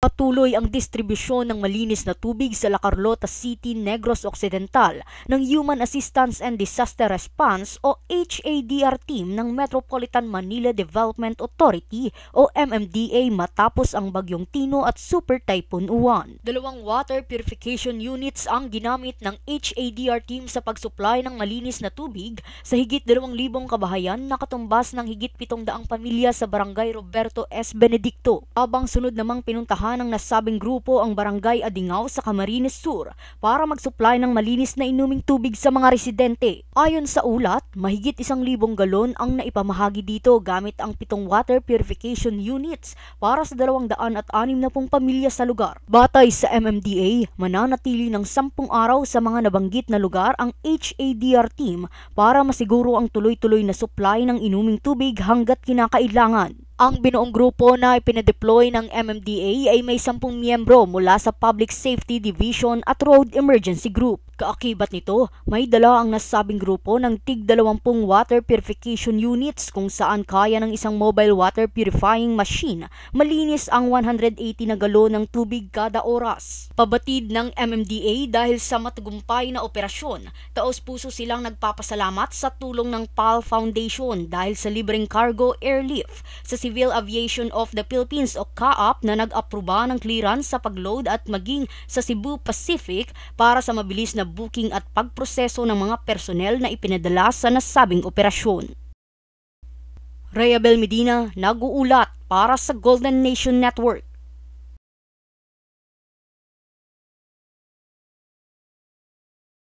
Patuloy ang distribusyon ng malinis na tubig sa La Carlota City, Negros Occidental ng Human Assistance and Disaster Response o HADR team ng Metropolitan Manila Development Authority o MMDA matapos ang Bagyong Tino at Super Typhoon Uwan. Dalawang water purification units ang ginamit ng HADR team sa pagsupply ng malinis na tubig sa higit 2,000 kabahayan na katumbas ng higit 700 pamilya sa Barangay Roberto S. Benedicto. Habang sunod namang pinuntahan ng nasabing grupo ang Barangay Adingaw sa Camarines Sur para mag-supply ng malinis na inuming tubig sa mga residente. Ayon sa ulat, mahigit 1,000 galon ang naipamahagi dito gamit ang 7 water purification units para sa 260 pamilya sa lugar. Batay sa MMDA, mananatili ng 10 araw sa mga nabanggit na lugar ang HADR team para masiguro ang tuloy-tuloy na supply ng inuming tubig hanggat kinakailangan. Ang binuong grupo na ipinadeploy ng MMDA ay may 10 miyembro mula sa Public Safety Division at Road Emergency Group. Kaakibat nito, may dala ang nasabing grupo ng tig 20 water purification units kung saan kaya ng isang mobile water purifying machine malinis ang 180 na galon ng tubig kada oras. Pabatid ng MMDA dahil sa matagumpay na operasyon, taos-puso silang nagpapasalamat sa tulong ng PAL Foundation dahil sa libreng cargo airlift sa Civil Aviation of the Philippines o CAAP na nag-aproba ng clearance sa pagload at maging sa Cebu Pacific para sa mabilis na booking at pagproseso ng mga personnel na ipinadala sa nasabing operasyon. Rayabel Medina, nag-uulat para sa Golden Nation Network.